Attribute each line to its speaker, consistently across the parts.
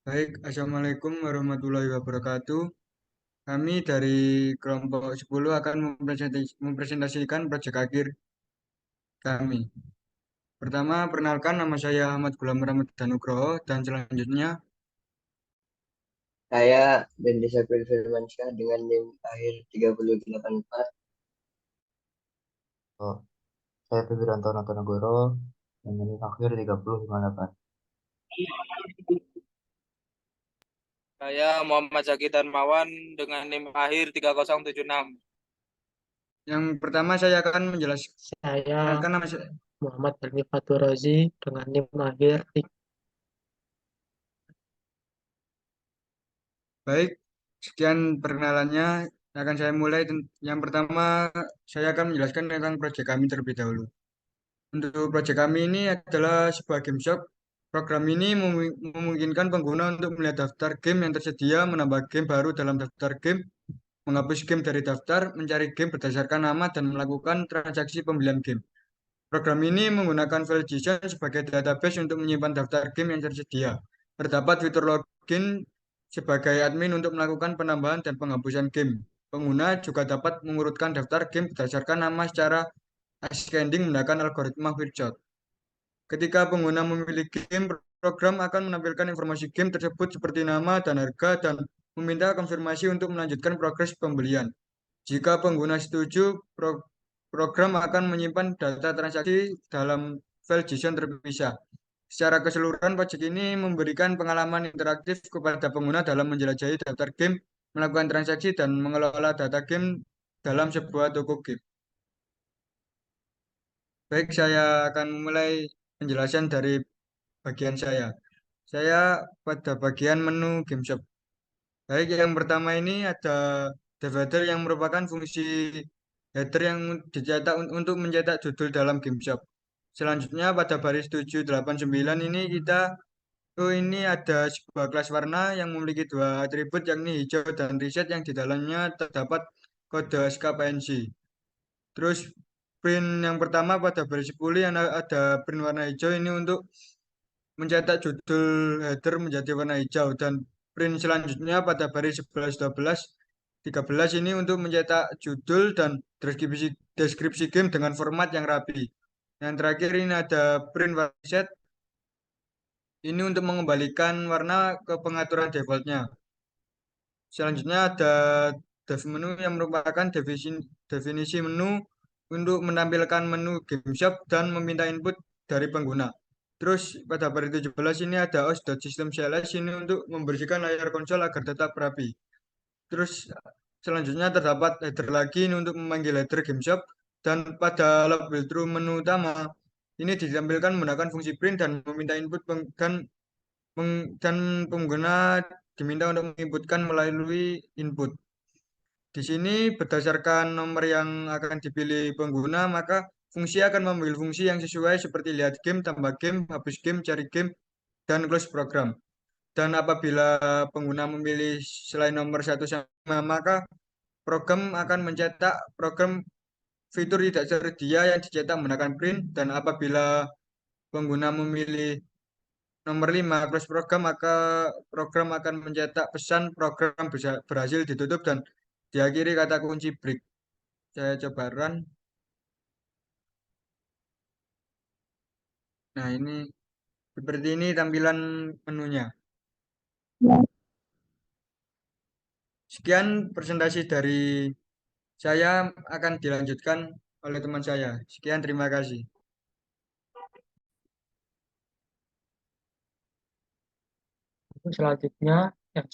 Speaker 1: Baik, Assalamualaikum warahmatullahi wabarakatuh. Kami dari kelompok 10 akan mempresentasikan proyek akhir kami. Pertama, perkenalkan nama saya Ahmad Gulam Ramadhan Nugroho dan selanjutnya
Speaker 2: Saya Dendi Sapir Firmansyah dengan NIM akhir 384.
Speaker 3: Oh, saya Febrianto Natonegoro dengan NIM akhir 3058.
Speaker 4: Saya Muhammad Zaki Darmawan dengan NIM akhir 3076.
Speaker 1: yang pertama saya akan menjelaskan
Speaker 5: Saya
Speaker 1: nama saya.
Speaker 5: Muhammad Helmi Fatur Razi dengan NIM akhir
Speaker 1: Baik, sekian perkenalannya. Akan saya mulai. Yang pertama, saya akan menjelaskan tentang proyek kami terlebih dahulu. Untuk proyek kami ini adalah sebuah game shop. Program ini memungkinkan pengguna untuk melihat daftar game yang tersedia, menambah game baru dalam daftar game, menghapus game dari daftar, mencari game berdasarkan nama, dan melakukan transaksi pembelian game. Program ini menggunakan file JSON sebagai database untuk menyimpan daftar game yang tersedia. Terdapat fitur login sebagai admin untuk melakukan penambahan dan penghapusan game. Pengguna juga dapat mengurutkan daftar game berdasarkan nama secara ascending menggunakan algoritma Virchow. Ketika pengguna memilih game, program akan menampilkan informasi game tersebut seperti nama dan harga dan meminta konfirmasi untuk melanjutkan progres pembelian. Jika pengguna setuju, program akan menyimpan data transaksi dalam file JSON terpisah. Secara keseluruhan, proyek ini memberikan pengalaman interaktif kepada pengguna dalam menjelajahi daftar game, melakukan transaksi, dan mengelola data game dalam sebuah toko game. Baik, saya akan memulai penjelasan dari bagian saya. Saya pada bagian menu game shop. Baik, yang pertama ini ada divider yang merupakan fungsi header yang dicetak untuk mencetak judul dalam game shop. Selanjutnya pada baris 789 ini ini ada sebuah kelas warna yang memiliki dua atribut yakni hijau dan reset yang di dalamnya terdapat kode SKPNC. Terus print yang pertama pada baris 10 yang ada print warna hijau ini untuk mencetak judul header menjadi warna hijau dan print selanjutnya pada baris 11, 12, 13 ini untuk mencetak judul dan deskripsi game dengan format yang rapi. Yang terakhir ini ada print warna set ini untuk mengembalikan warna ke pengaturan defaultnya. Selanjutnya ada dev menu yang merupakan definisi menu untuk menampilkan menu game shop dan meminta input dari pengguna. Terus pada baris 17 ini ada os.system.cls ini untuk membersihkan layar konsol agar tetap rapi. Terus selanjutnya terdapat header lagi ini untuk memanggil header game shop dan pada label true menu utama ini ditampilkan menggunakan fungsi print dan meminta input dan pengguna diminta untuk menginputkan melalui input. Di sini berdasarkan nomor yang akan dipilih pengguna, maka fungsi akan mengambil fungsi yang sesuai seperti lihat game, tambah game, hapus game, cari game, dan close program. Dan apabila pengguna memilih selain nomor satu sama, maka program akan mencetak program fitur tidak tersedia yang dicetak menggunakan print. Dan apabila pengguna memilih nomor 5 close program, maka program akan mencetak pesan program berhasil ditutup dan diakhiri kata kunci break. Saya coba run. Nah, ini seperti ini tampilan menunya. Sekian presentasi dari saya akan dilanjutkan oleh teman saya. Sekian, terima kasih.
Speaker 5: selanjutnya yang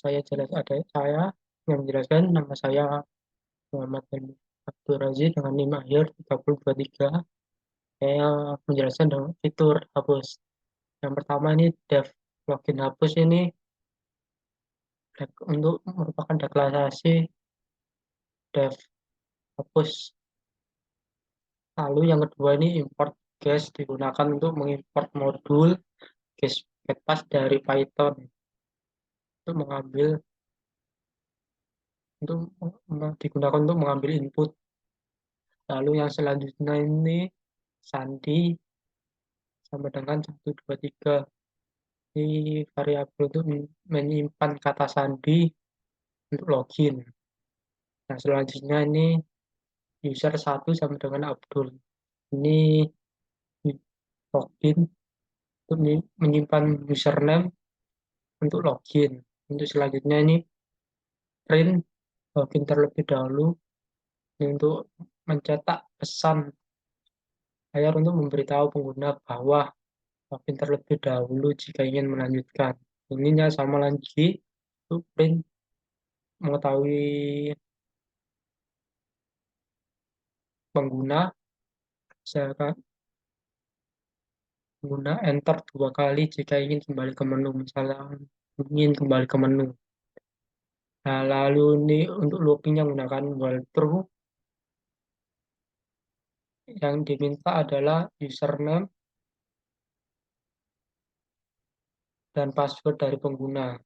Speaker 5: saya yang menjelaskan nama saya Muhammad Helmi Fatur Razi dengan NIM akhir 3023. Saya menjelaskan dengan fitur hapus. Yang pertama ini dev login hapus ini untuk merupakan deklarasi dev hapus. Lalu yang kedua ini import guest digunakan untuk mengimport modul guest pass dari Python untuk mengambil untuk digunakan untuk mengambil input. Lalu yang selanjutnya ini sandi sama dengan 1, 2, 3. Di variabel itu menyimpan kata sandi untuk login. Nah, selanjutnya ini user 1 sama dengan Abdul. Ini login untuk menyimpan username untuk login. Untuk selanjutnya ini print login terlebih dahulu ini untuk mencetak pesan layar untuk memberitahu pengguna bahwa login terlebih dahulu jika ingin melanjutkan. Ininya sama lagi untuk print mengetahui pengguna, misalkan pengguna enter 2 kali jika ingin kembali ke menu, misalnya ingin kembali ke menu. Nah, lalu ini untuk looping yang menggunakan while true, yang diminta adalah username dan password dari pengguna.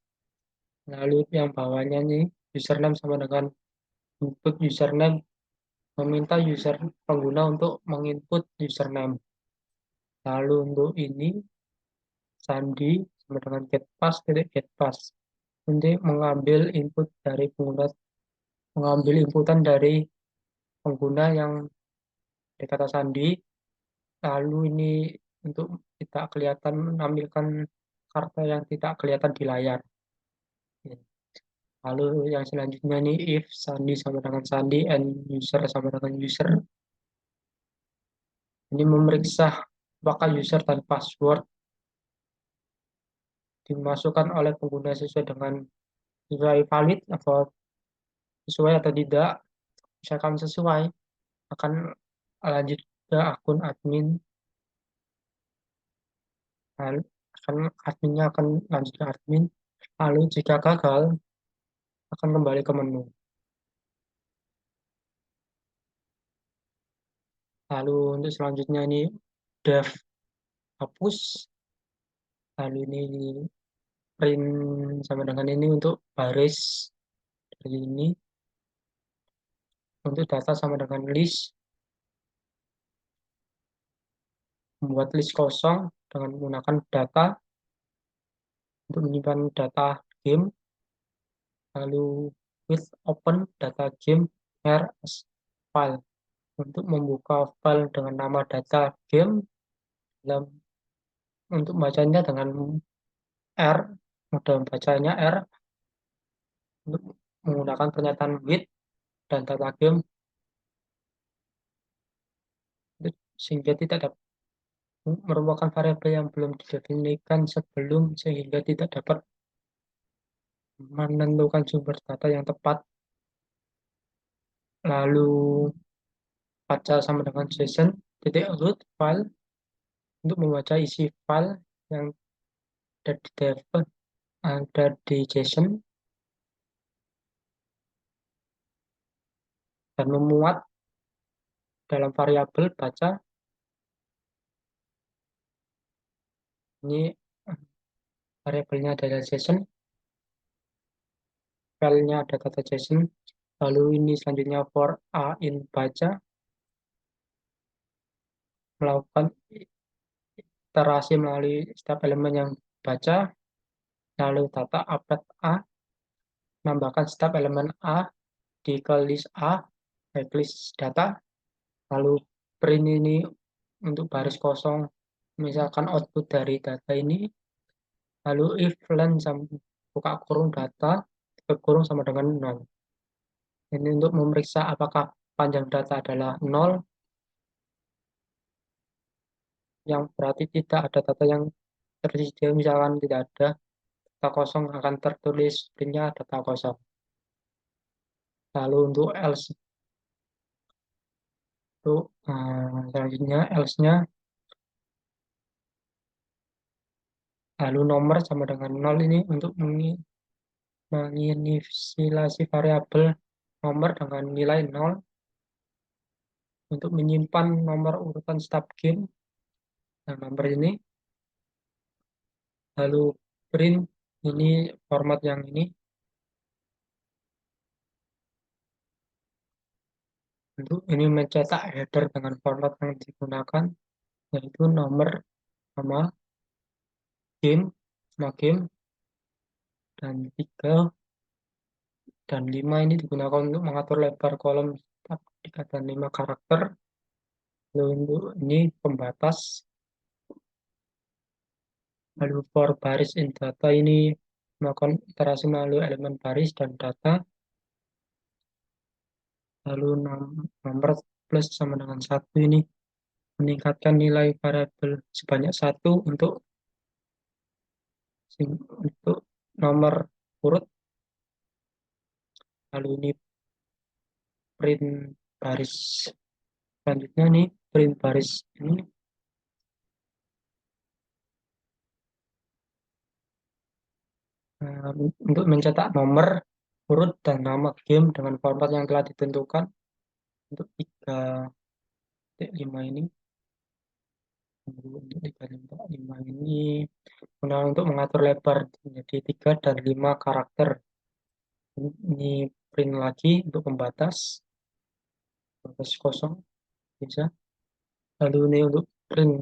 Speaker 5: Lalu yang bawahnya nih, username sama dengan input username, meminta pengguna untuk menginput username. Lalu untuk ini, sandi sama dengan getPass, untuk mengambil input dari pengguna, mengambil inputan dari pengguna yang kata sandi. Lalu ini untuk tidak kelihatan, menampilkan kata yang tidak kelihatan di layar. Lalu yang selanjutnya ini if sandi sama dengan sandi and user sama dengan user. Ini memeriksa apakah user dan password dimasukkan oleh pengguna sesuai valid atau sesuai atau tidak. Misalkan sesuai, akan lanjut ke akun admin. Lalu adminnya akan lanjut ke admin. Lalu jika gagal, akan kembali ke menu. Lalu untuk selanjutnya ini dev hapus. Lalu ini print sama dengan ini untuk baris dari ini. Untuk data sama dengan list. Membuat list kosong dengan menggunakan data untuk menyimpan data game. Lalu with open data game as file untuk membuka file dengan nama data game dalam untuk bacanya dengan R, mode bacanya R untuk menggunakan pernyataan with dan data game sehingga tidak dapat merupakan variabel yang belum didefinisikan sebelum sehingga tidak dapat menentukan sumber data yang tepat. Lalu baca sama dengan JSON root file untuk membaca isi file yang ada di JSON dan memuat dalam variabel baca. Ini variabelnya adalah JSON, filenya ada data JSON. Lalu ini selanjutnya for a in baca, melakukan iterasi melalui setiap elemen yang baca. Lalu data update a, menambahkan setiap elemen a di ke list a, backlist data. Lalu print ini untuk baris kosong, misalkan output dari data ini. Lalu if len buka kurung data, tutup kurung sama dengan 0. Ini untuk memeriksa apakah panjang data adalah 0, yang berarti tidak ada data yang tersedia, misalkan tidak ada data kosong akan tertulis printnya data kosong. Lalu untuk else, untuk selanjutnya else-nya, lalu nomor sama dengan 0 ini untuk menginisialisasi variabel nomor dengan nilai 0 untuk menyimpan nomor urutan start game. Nah, nomor ini. Lalu print ini format yang ini. Untuk ini mencetak header dengan format yang digunakan yaitu nomor, nama, game, semua game, dan 3 dan 5 ini digunakan untuk mengatur lebar kolom tab 3 dan 5 karakter. Lalu untuk ini pembatas. Lalu for baris in data ini melakukan iterasi melalui elemen baris dan data. Lalu nomor plus sama dengan 1 ini meningkatkan nilai variabel sebanyak 1 untuk nomor urut. Lalu ini print baris selanjutnya nih, print baris ini untuk mencetak nomor urut dan nama game dengan format yang telah ditentukan untuk 3.5 ini. Untuk 3.5 ini untuk mengatur lebar menjadi 3 dan 5 karakter. Ini print lagi untuk pembatas kosong bisa. Lalu ini untuk print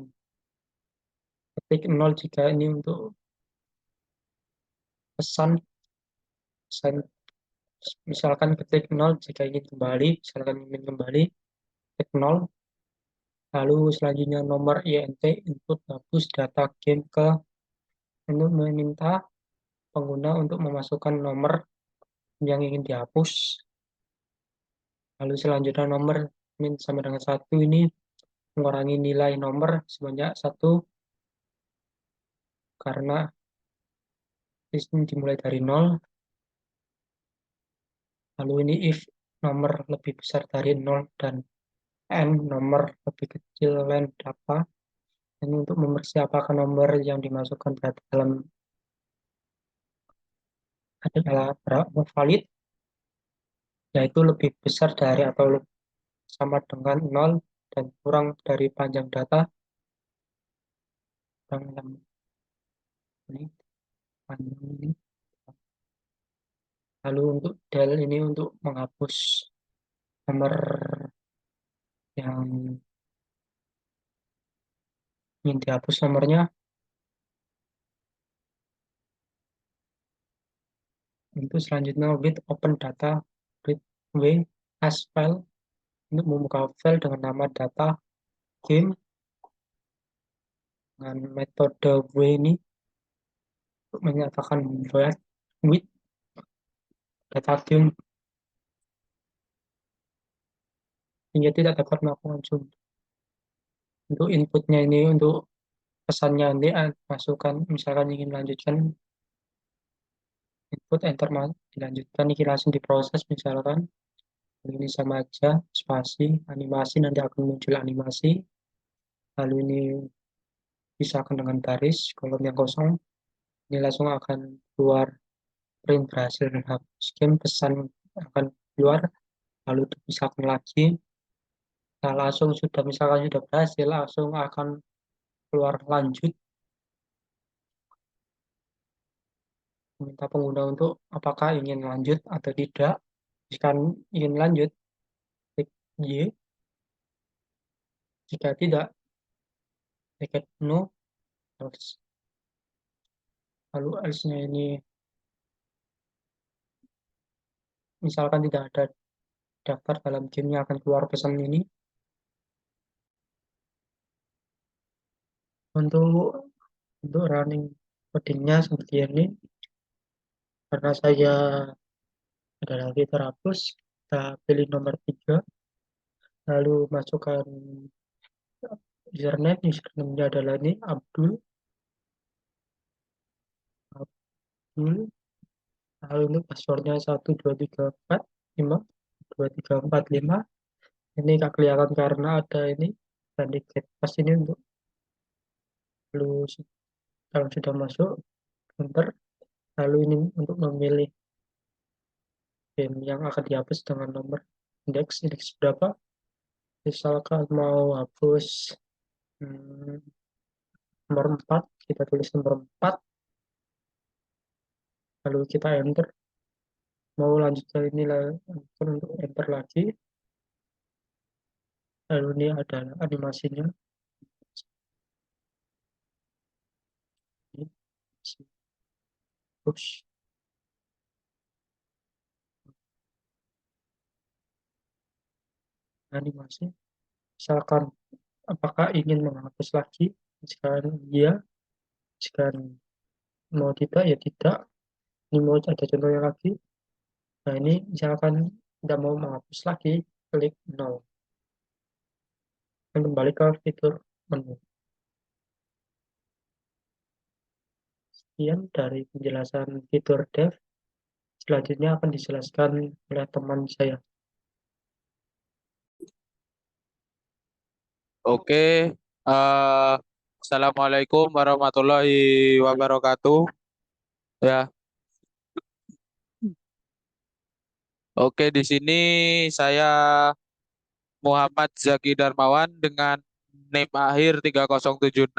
Speaker 5: ketik 0 jika ini untuk pesan, misalkan ketik 0 jika ingin kembali, ketik 0. Lalu selanjutnya nomor INT input hapus data game ke untuk meminta pengguna untuk memasukkan nomor yang ingin dihapus. Lalu selanjutnya nomor min sama dengan 1 ini mengurangi nilai nomor sebanyak 1 karena ini dimulai dari 0. Lalu ini if nomor lebih besar dari 0 dan n nomor lebih kecil lain data. Ini untuk mempersiapkan nomor yang dimasukkan ke dalam adalah valid, yaitu lebih besar dari atau sama dengan 0 dan kurang dari panjang data. Ini. Lalu untuk del ini untuk menghapus nomor yang ingin dihapus nomornya. Untuk selanjutnya with open data with w as file untuk membuka file dengan nama data game dengan metode w ini untuk menyatakan with data game hingga tidak dapat melakukan zoom. Untuk inputnya ini untuk pesannya nanti masukkan misalkan ingin melanjutkan input enter dilanjutkan ini langsung diproses misalkan ini sama aja spasi animasi nanti akan muncul animasi. Lalu ini pisahkan dengan baris kolom yang kosong, ini langsung akan keluar print berhasil menghapus game, pesan akan keluar lalu dipisahkan lagi. Nah, langsung sudah misalkan sudah berhasil langsung akan keluar lanjut, minta pengguna untuk apakah ingin lanjut atau tidak. Jika ingin lanjut klik Y, jika tidak klik no. Lalu else-nya ini misalkan tidak ada daftar dalam gamenya akan keluar pesan ini. Untuk running codingnya seperti ini, karena saya ada lagi terhapus, kita pilih nomor 3, lalu masukkan username-nya adalah ini Abdul, lalu untuk passwordnya 12345 ini nggak kelihatan karena ada ini dan di pas ini untuk lalu kalau sudah masuk enter, lalu ini untuk memilih game yang akan dihapus dengan nomor indeks berapa. Misalkan mau hapus nomor 4, kita tulis nomor 4, lalu kita enter. Mau lanjut ke ini untuk enter lagi. Lalu ini ada animasinya. menghapus animasi. Misalkan apakah ingin menghapus lagi? Jika iya, jika mau tidak ya tidak. Ini mau ada contohnya lagi. Nah ini misalkan tidak mau menghapus lagi, klik no. Dan kembali ke fitur menu. Sekian dari penjelasan fitur dev. Selanjutnya akan dijelaskan oleh teman saya.
Speaker 4: Oke, Assalamualaikum warahmatullahi wabarakatuh. Ya, oke, di sini saya Muhammad Zaki Darmawan dengan NIM akhir 3076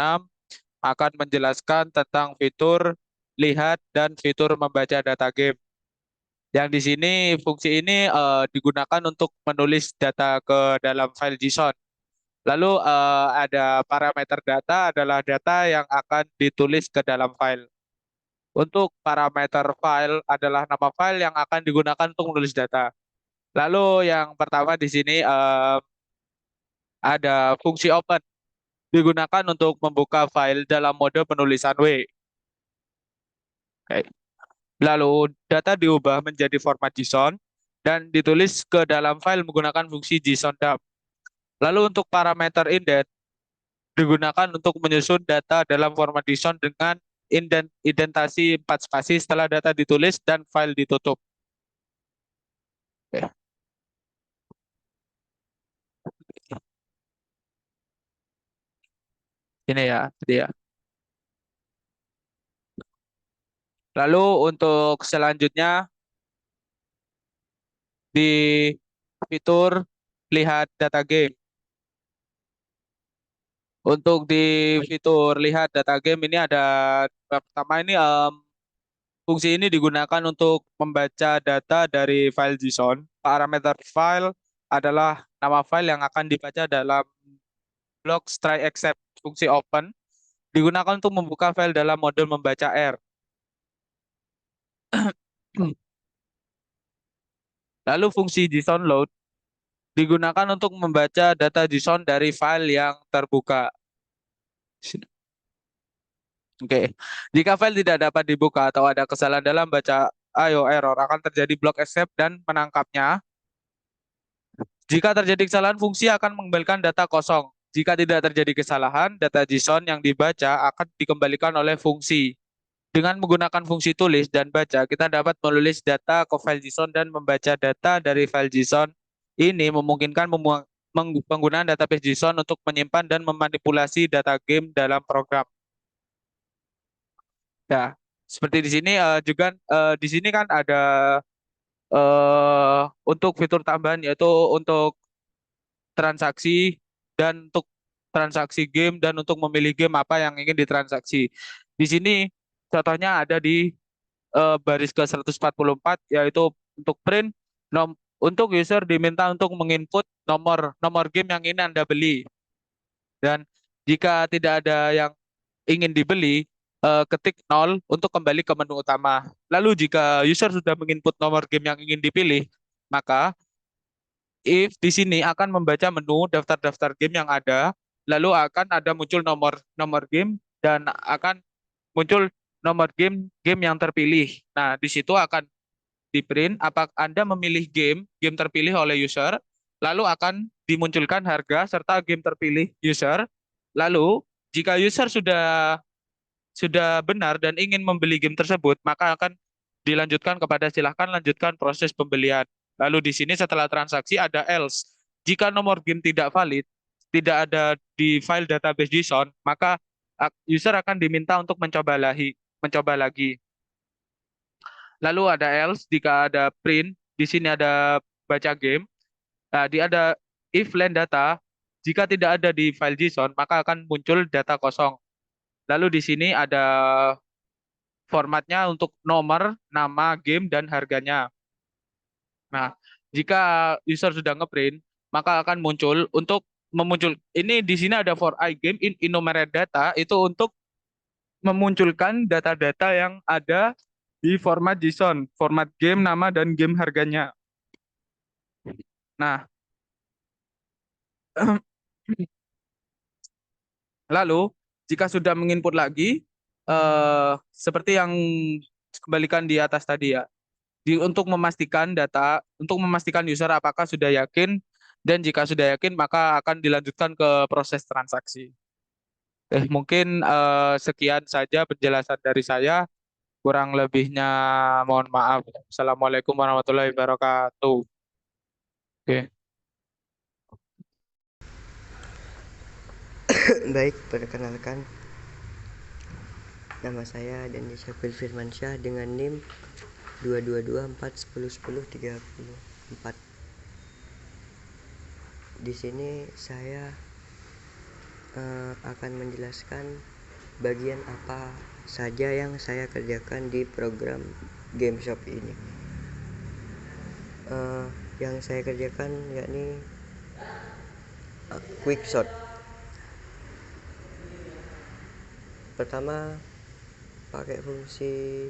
Speaker 4: akan menjelaskan tentang fitur lihat dan fitur membaca data game. Yang di sini fungsi ini digunakan untuk menulis data ke dalam file JSON. Lalu ada parameter data adalah data yang akan ditulis ke dalam file. Untuk parameter file adalah nama file yang akan digunakan untuk menulis data. Lalu yang pertama di sini ada fungsi open digunakan untuk membuka file dalam mode penulisan W. Oke. Lalu data diubah menjadi format JSON dan ditulis ke dalam file menggunakan fungsi JSON dump. Lalu untuk parameter indent digunakan untuk menyusun data dalam format JSON dengan indentasi 4 spasi setelah data ditulis dan file ditutup. Oke. Ini ya, dia. Lalu untuk selanjutnya di fitur lihat data game. Untuk di fitur lihat data game ini ada pertama ini fungsi ini digunakan untuk membaca data dari file JSON. Parameter file adalah nama file yang akan dibaca dalam blok try except. Fungsi open digunakan untuk membuka file dalam mode membaca R. Lalu fungsi JSON load digunakan untuk membaca data JSON dari file yang terbuka. Oke, jika file tidak dapat dibuka atau ada kesalahan dalam baca IO error akan terjadi block escape dan menangkapnya. Jika terjadi kesalahan, fungsi akan mengembalikan data kosong. Jika tidak terjadi kesalahan, data JSON yang dibaca akan dikembalikan oleh fungsi. Dengan menggunakan fungsi tulis dan baca, kita dapat menulis data ke file JSON dan membaca data dari file JSON. Ini memungkinkan penggunaan database JSON untuk menyimpan dan memanipulasi data game dalam program. Ya, seperti di sini juga di sini kan ada untuk fitur tambahan yaitu untuk transaksi dan untuk transaksi game dan untuk memilih game apa yang ingin ditransaksi. Di sini contohnya ada di baris ke 144 yaitu untuk print untuk user diminta untuk menginput nomor game yang ingin Anda beli. Dan jika tidak ada yang ingin dibeli, ketik 0 untuk kembali ke menu utama. Lalu jika user sudah menginput nomor game yang ingin dipilih, maka if di sini akan membaca menu daftar-daftar game yang ada, lalu akan ada muncul nomor game dan akan muncul nomor game yang terpilih. Nah, di situ akan di print apakah Anda memilih game terpilih oleh user, lalu akan dimunculkan harga serta game terpilih user. Lalu jika user sudah benar dan ingin membeli game tersebut, maka akan dilanjutkan kepada silahkan lanjutkan proses pembelian. Lalu di sini setelah transaksi ada else. Jika nomor game tidak valid, tidak ada di file database JSON, maka user akan diminta untuk mencoba lagi. Lalu ada else, jika ada print, di sini ada baca game. Nah, ada if len data, jika tidak ada di file JSON, maka akan muncul data kosong. Lalu di sini ada formatnya untuk nomor, nama, game, dan harganya. Nah, jika user sudah ngeprint, maka akan muncul ini di sini ada for I game in enumerate data itu untuk memunculkan data-data yang ada di format JSON, format game, nama, dan game harganya. Nah, lalu jika sudah menginput lagi, seperti yang kembalikan di atas tadi ya, untuk memastikan data, untuk memastikan user apakah sudah yakin, dan jika sudah yakin maka akan dilanjutkan ke proses transaksi. Mungkin sekian saja penjelasan dari saya. Kurang lebihnya mohon maaf. Assalamualaikum warahmatullahi wabarakatuh. Oke.
Speaker 2: Baik, perkenalkan, nama saya Dandi Syafil Firmansyah dengan NIM 22241011034. Di sini saya akan menjelaskan bagian apa saja yang saya kerjakan di program GameShop ini. Yang saya kerjakan yakni Quickshot. Pertama, pakai fungsi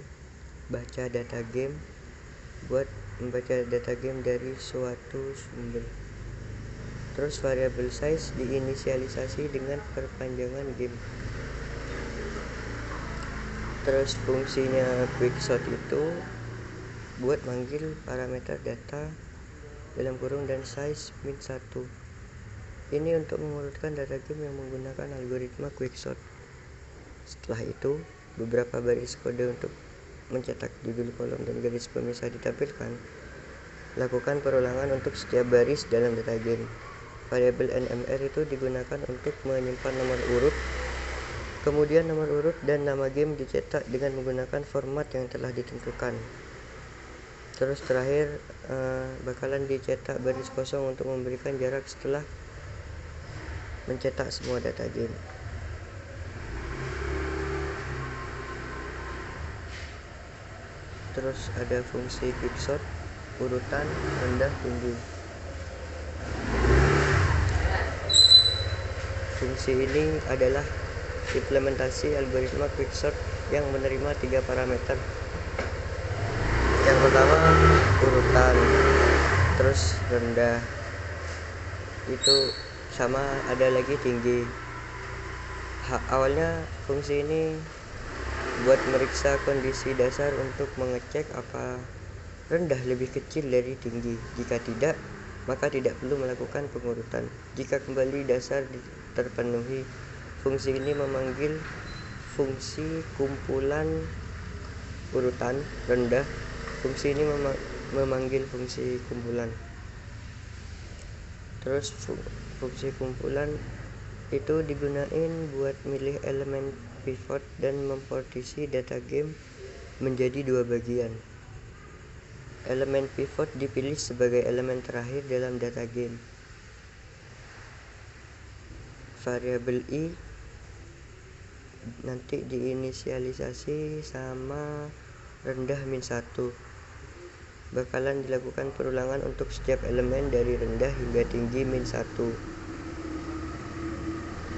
Speaker 2: baca data game buat membaca data game dari suatu sumber. Terus variable size diinisialisasi dengan perpanjangan game. Terus fungsinya quickshot itu buat manggil parameter data dalam kurung dan size -1. Ini untuk mengurutkan data game yang menggunakan algoritma quickshot. Setelah itu, beberapa baris kode untuk mencetak judul kolom dan garis pemisah ditampilkan. Lakukan perulangan untuk setiap baris dalam data game. Variabel NMR itu digunakan untuk menyimpan nomor urut. Kemudian nomor urut dan nama game dicetak dengan menggunakan format yang telah ditentukan. Terus terakhir bakalan dicetak baris kosong untuk memberikan jarak setelah mencetak semua data game. Terus ada fungsi quickshot, urutan, rendah, tinggi. Fungsi ini adalah implementasi algoritma quickshot yang menerima 3 parameter. Yang pertama urutan, terus rendah, itu sama ada lagi tinggi. Awalnya fungsi ini buat meriksa kondisi dasar untuk mengecek apa rendah lebih kecil dari tinggi. Jika tidak, maka tidak perlu melakukan pengurutan. Jika kembali dasar terpenuhi, fungsi ini memanggil fungsi kumpulan urutan rendah. Fungsi ini memanggil fungsi kumpulan. Terus fungsi kumpulan itu digunain buat milih elemen pivot dan mempartisi data game menjadi 2 bagian. Elemen pivot dipilih sebagai elemen terakhir dalam data game. Variabel i nanti diinisialisasi sama rendah -1. Bakalan dilakukan perulangan untuk setiap elemen dari rendah hingga tinggi -1.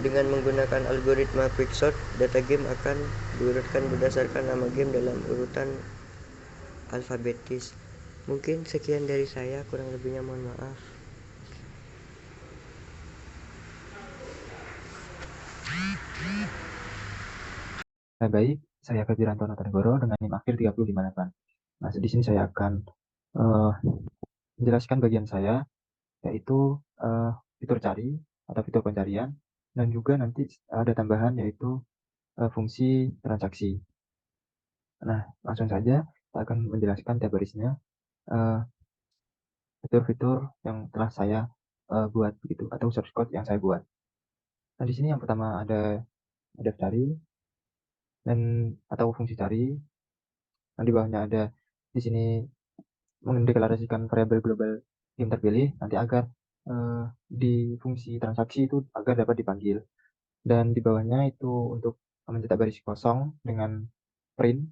Speaker 2: Dengan menggunakan algoritma quickshot, data game akan diurutkan berdasarkan nama game dalam urutan alfabetis. Mungkin sekian dari saya, kurang lebihnya mohon maaf.
Speaker 3: Baik, saya Febiranto Natanegoro dengan NIM akhir 3058. Nah, di sini saya akan menjelaskan bagian saya, yaitu fitur cari atau fitur pencarian, dan juga nanti ada tambahan yaitu fungsi transaksi. Nah, langsung saja saya akan menjelaskan tiap barisnya fitur-fitur yang telah saya buat begitu, atau source code yang saya buat. Nah, di sini yang pertama ada cari dan atau fungsi cari. Nah, di bawahnya ada di sini mendeklarasikan variabel global game terpilih nanti agar di fungsi transaksi itu agar dapat dipanggil. Dan di bawahnya itu untuk mencetak baris kosong dengan print,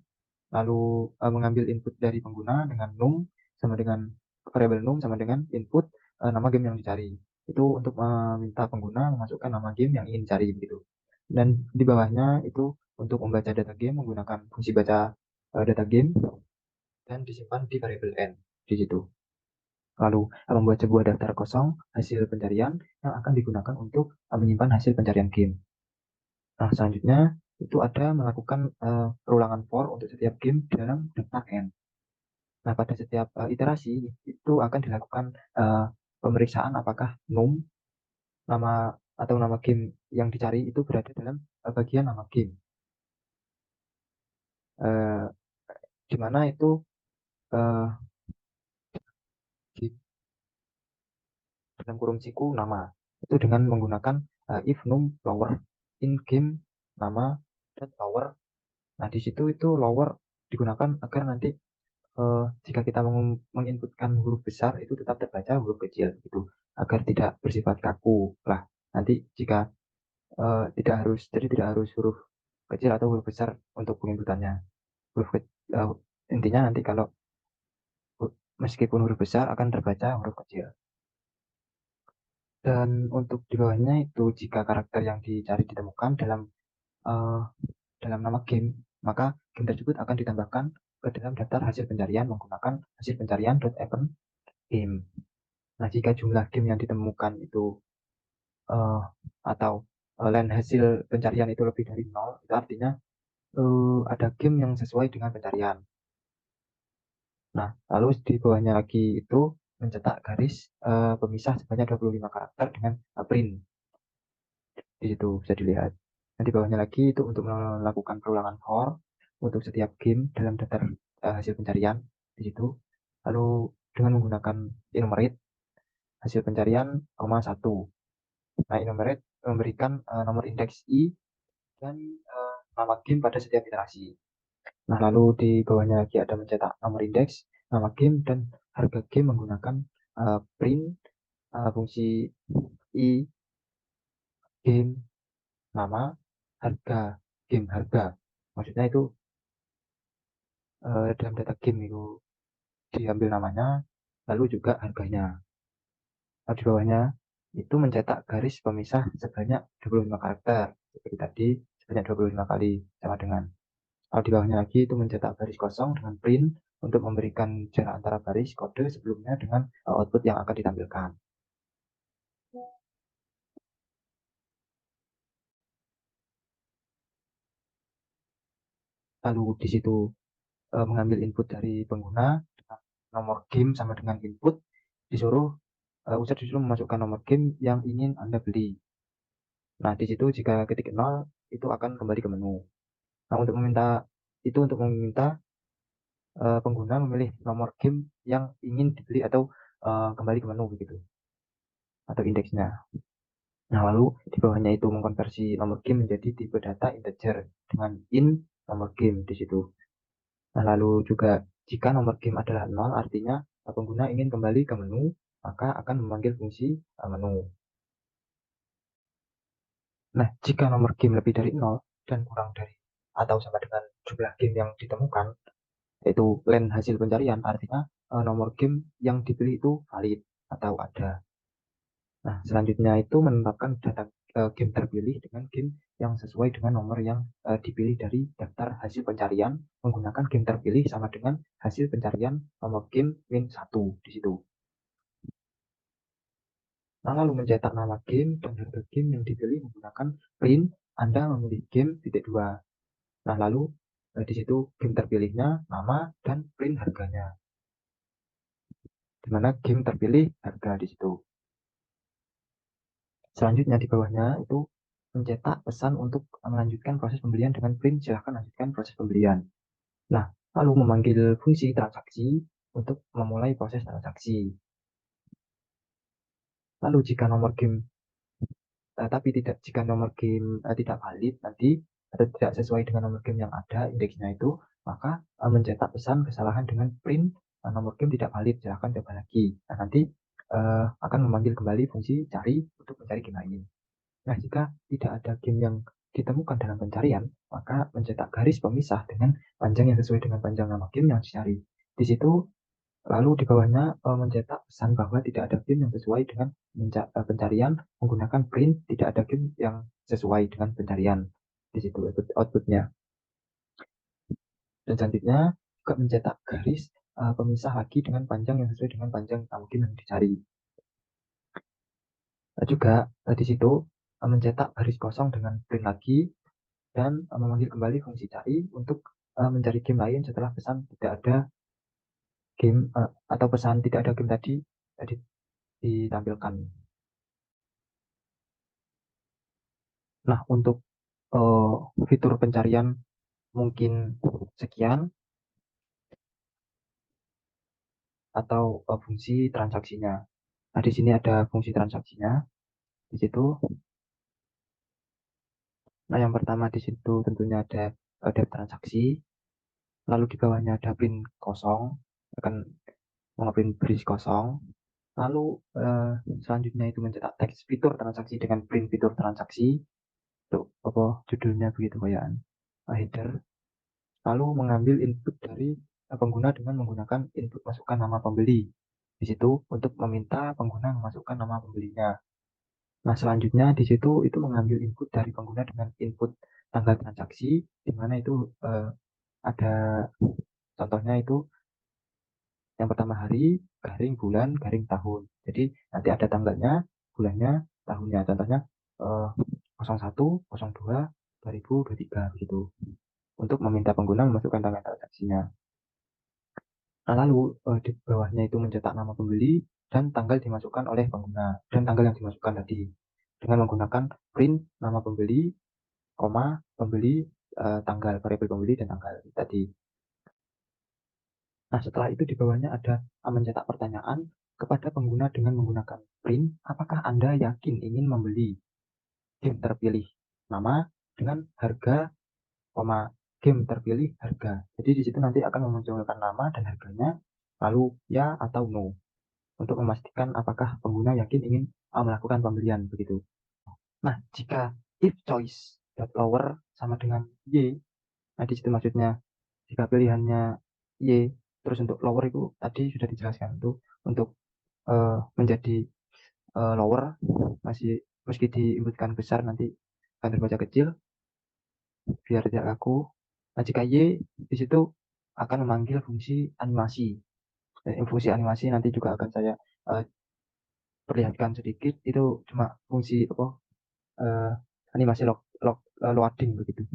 Speaker 3: lalu mengambil input dari pengguna dengan num sama dengan variabel num sama dengan input nama game yang dicari. Itu untuk meminta pengguna memasukkan nama game yang ingin dicari begitu. Dan di bawahnya itu untuk membaca data game menggunakan fungsi baca data game dan disimpan di variabel n di situ. Lalu membuat sebuah daftar kosong hasil pencarian yang akan digunakan untuk menyimpan hasil pencarian game. Nah, selanjutnya itu ada melakukan perulangan for untuk setiap game dalam daftar n. Nah, pada setiap iterasi itu akan dilakukan pemeriksaan apakah num nama atau nama game yang dicari itu berada dalam bagian nama game, di mana itu dalam kurung siku nama itu dengan menggunakan if num lower in game nama dan lower. Nah, di situ itu lower digunakan agar nanti jika kita menginputkan huruf besar itu tetap terbaca huruf kecil gitu, agar tidak bersifat kaku lah. Nanti jika tidak harus huruf kecil atau huruf besar untuk penginputannya. Intinya nanti kalau meskipun huruf besar akan terbaca huruf kecil. Dan untuk di bawahnya itu jika karakter yang dicari ditemukan dalam nama game, maka game tersebut akan ditambahkan ke dalam daftar hasil pencarian menggunakan hasil pencarian.event game. Nah, jika jumlah game yang ditemukan itu atau line hasil pencarian itu lebih dari 0, itu artinya ada game yang sesuai dengan pencarian. Nah, lalu di bawahnya lagi itu mencetak garis pemisah sebanyak 25 karakter dengan print. Di situ bisa dilihat. Nah, di bawahnya lagi itu untuk melakukan perulangan for untuk setiap game dalam daftar hasil pencarian di situ. Lalu dengan menggunakan enumerate hasil pencarian, 1. Nah, enumerate memberikan nomor indeks i dan nama game pada setiap iterasi. Nah, lalu di bawahnya lagi ada mencetak nomor indeks, nama game, dan harga game menggunakan print fungsi i game nama harga game harga. Maksudnya itu dalam data game itu diambil namanya, lalu juga harganya. Nah, di bawahnya itu mencetak garis pemisah sebanyak 25 karakter seperti tadi, sebanyak 25 kali sama dengan. Kalau di bawahnya lagi itu mencetak garis kosong dengan print untuk memberikan jarak antara baris kode sebelumnya dengan output yang akan ditampilkan. Lalu di situ mengambil input dari pengguna dengan nomor game sama dengan input, user disuruh memasukkan nomor game yang ingin Anda beli. Nah, di situ jika ketik 0 itu akan kembali ke menu. Nah, untuk meminta pengguna memilih nomor game yang ingin dibeli atau kembali ke menu begitu, atau indeksnya. Nah, lalu di bawahnya itu mengkonversi nomor game menjadi tipe data integer dengan in nomor game di situ. Nah, lalu juga jika nomor game adalah 0 artinya pengguna ingin kembali ke menu, maka akan memanggil fungsi menu. Nah, jika nomor game lebih dari 0 dan kurang dari atau sama dengan jumlah game yang ditemukan, yaitu len hasil pencarian, artinya nomor game yang dipilih itu valid atau ada. Nah, selanjutnya itu menetapkan data game terpilih dengan game yang sesuai dengan nomor yang dipilih dari daftar hasil pencarian menggunakan game terpilih sama dengan hasil pencarian nomor game min 1 di situ. Nah, lalu mencetak nama game dan harga game yang dipilih menggunakan print Anda memilih game titik 2. Nah, lalu di situ game terpilihnya, nama, dan print harganya. Di mana game terpilih harga di situ. Selanjutnya di bawahnya itu mencetak pesan untuk melanjutkan proses pembelian dengan print silahkan lanjutkan proses pembelian. Nah, lalu memanggil fungsi transaksi untuk memulai proses transaksi. Lalu jika nomor game jika nomor game tidak valid nanti atau tidak sesuai dengan nomor game yang ada indeksnya itu, maka mencetak pesan kesalahan dengan print nomor game tidak valid, silahkan coba lagi. Nah, nanti akan memanggil kembali fungsi cari untuk mencari game lain. Nah, jika tidak ada game yang ditemukan dalam pencarian, maka mencetak garis pemisah dengan panjang yang sesuai dengan panjang nama game yang dicari. Di situ lalu di bawahnya mencetak pesan bahwa tidak ada game yang sesuai dengan pencarian menggunakan print tidak ada game yang sesuai dengan pencarian. Di situ outputnya. Dan selanjutnya juga mencetak garis pemisah lagi dengan panjang yang sesuai dengan panjang game yang dicari. Juga di situ mencetak garis kosong dengan print lagi dan memanggil kembali fungsi cari untuk mencari game lain setelah pesan tidak ada game atau pesan tidak ada game tadi ditampilkan. Nah, untuk fitur pencarian mungkin sekian, atau fungsi transaksinya. Nah, di sini ada fungsi transaksinya di situ. Nah, yang pertama di situ tentunya ada depth transaksi, lalu di bawahnya ada print kosong, akan mengeprint berisi kosong. Lalu selanjutnya itu mencetak teks fitur transaksi dengan print fitur transaksi, untuk apa judulnya begitu kayak header. Lalu mengambil input dari pengguna dengan menggunakan input masukkan nama pembeli di situ untuk meminta pengguna memasukkan nama pembelinya. Nah, selanjutnya di situ itu mengambil input dari pengguna dengan input tanggal transaksi, di mana itu ada contohnya itu yang pertama hari, garing bulan, garing tahun. Jadi nanti ada tanggalnya, bulannya, tahunnya. Contohnya 01, 02, 2023 begitu. Untuk meminta pengguna memasukkan tanggal transaksinya. Nah, lalu di bawahnya itu mencetak nama pembeli dan tanggal dimasukkan oleh pengguna dan tanggal yang dimasukkan tadi dengan menggunakan print nama pembeli, koma pembeli, tanggal variabel pembeli dan tanggal tadi. Nah, setelah itu di bawahnya ada mencetak pertanyaan kepada pengguna dengan menggunakan print, apakah Anda yakin ingin membeli game terpilih nama dengan harga, koma game terpilih harga. Jadi di situ nanti akan memunculkan nama dan harganya, lalu ya atau no, untuk memastikan apakah pengguna yakin ingin melakukan pembelian begitu. Nah, jika if choice lower sama dengan y, nah di situ maksudnya jika pilihannya y, terus untuk lower itu tadi sudah dijelaskan itu untuk menjadi lower masih meski diinputkan besar nanti akan terbaca kecil biar tidak kaku. Nah, jika y di situ akan memanggil fungsi animasi. Dan fungsi animasi nanti juga akan saya perlihatkan sedikit, itu cuma fungsi apa animasi loading begitu,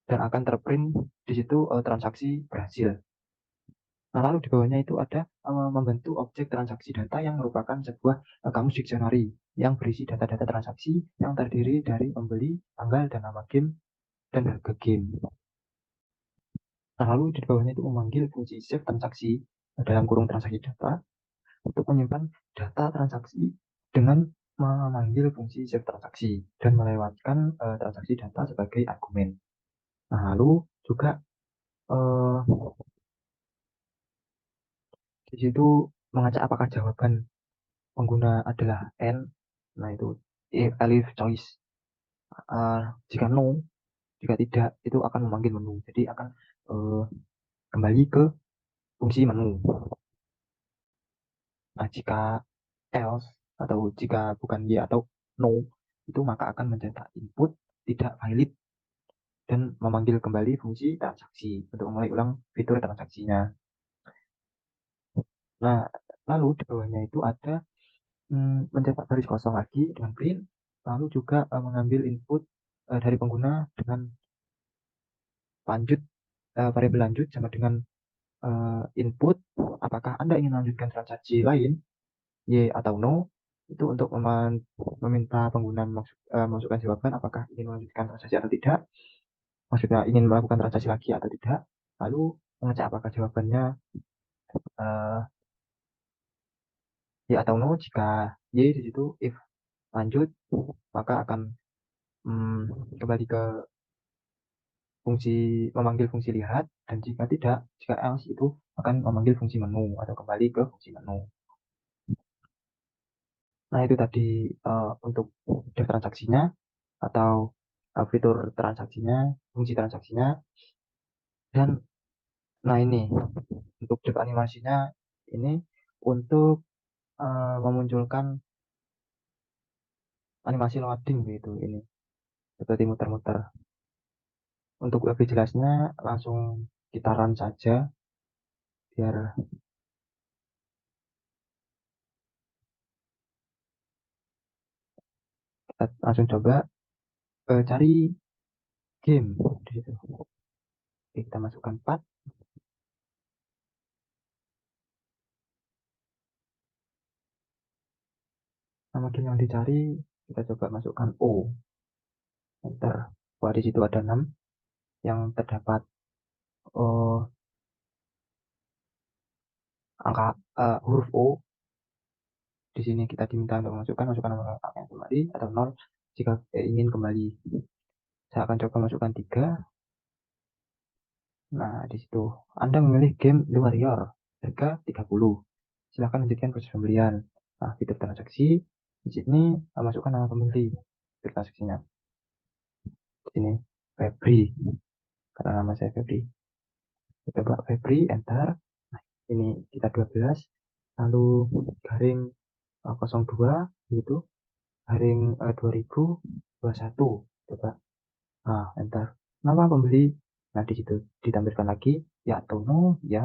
Speaker 3: dan akan terprint di situ transaksi berhasil. Nah, lalu di bawahnya itu ada membentuk objek transaksi data yang merupakan sebuah kamus dictionary yang berisi data-data transaksi yang terdiri dari pembeli, tanggal, dan nama game dan harga game. Nah, lalu di bawahnya itu memanggil fungsi save transaksi dalam kurung transaksi data untuk menyimpan data transaksi dengan memanggil fungsi save transaksi dan melewatkan transaksi data sebagai argumen. Nah, lalu juga di situ mengacak apakah jawaban pengguna adalah N. Nah, itu if choice. Jika no, jika tidak, itu akan memanggil menu. Jadi akan kembali ke fungsi menu. Nah, jika else atau jika bukan y atau no, itu maka akan mencetak input tidak valid dan memanggil kembali fungsi transaksi untuk memulai ulang fitur transaksinya. Nah, lalu di bawahnya itu ada mencetak garis kosong lagi dengan print, lalu juga mengambil input dari pengguna dengan lanjut, variabel lanjut sama dengan input apakah Anda ingin melanjutkan transaksi lain, y atau no, itu untuk meminta pengguna masukkan jawaban apakah ingin melanjutkan transaksi atau tidak, maksudnya ingin melakukan transaksi lagi atau tidak, lalu mengecek apakah jawabannya y atau no. Jika y di situ if lanjut maka akan kembali ke fungsi memanggil fungsi lihat, dan jika tidak, jika else itu akan memanggil fungsi menu atau kembali ke fungsi menu. Nah, itu tadi untuk def transaksinya atau fitur transaksinya, fungsi transaksinya. Dan nah, ini untuk def animasinya ini untuk memunculkan animasi loading gitu, ini seperti muter-muter. Untuk lebih jelasnya langsung kita run saja biar kita langsung coba cari game di situ. Oke, kita masukkan path. Nama game yang dicari kita coba masukkan O, enter. Wah, di situ ada 6 yang terdapat angka huruf O. Di sini kita diminta untuk masukkan nomor angka yang kembali atau 0 jika ingin kembali. Saya akan coba masukkan 3. Nah, di situ Anda memilih game The Warrior harga 30. Silakan lanjutkan proses pembelian. Nah, fitur transaksi di sini masukkan nama pembeli. Fitur transaksinya di sini Febri, karena nama saya Febri. Kita coba Febri, enter. Nah, ini kita 12, lalu garing 02 gitu, garing 2021. Coba, nah, enter. Nama pembeli, nah di situ ditampilkan lagi ya Tono ya.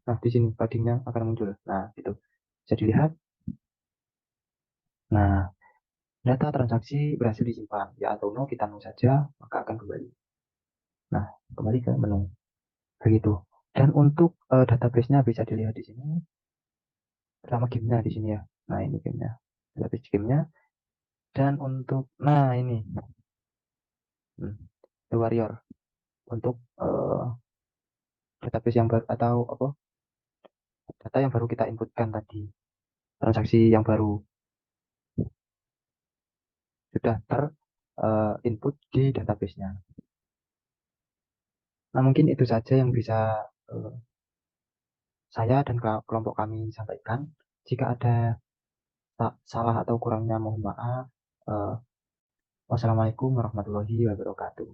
Speaker 3: Nah, di sini paddingnya akan muncul. Nah, itu bisa dilihat. Nah, data transaksi berhasil disimpan. Ya atau no kita no saja, maka akan kembali. Nah, kembali ke menu. Begitu. Dan untuk database-nya bisa dilihat di sini. Pertama gamenya di sini ya. Nah, ini gamenya. Database gamenya. Dan untuk, nah ini. The Warrior. Untuk database yang baru, atau apa, data yang baru kita inputkan tadi. Transaksi yang baru. Sudah input di database-nya. Nah, mungkin itu saja yang bisa saya dan kelompok kami sampaikan. Jika ada salah atau kurangnya mohon maaf. Wassalamualaikum warahmatullahi wabarakatuh.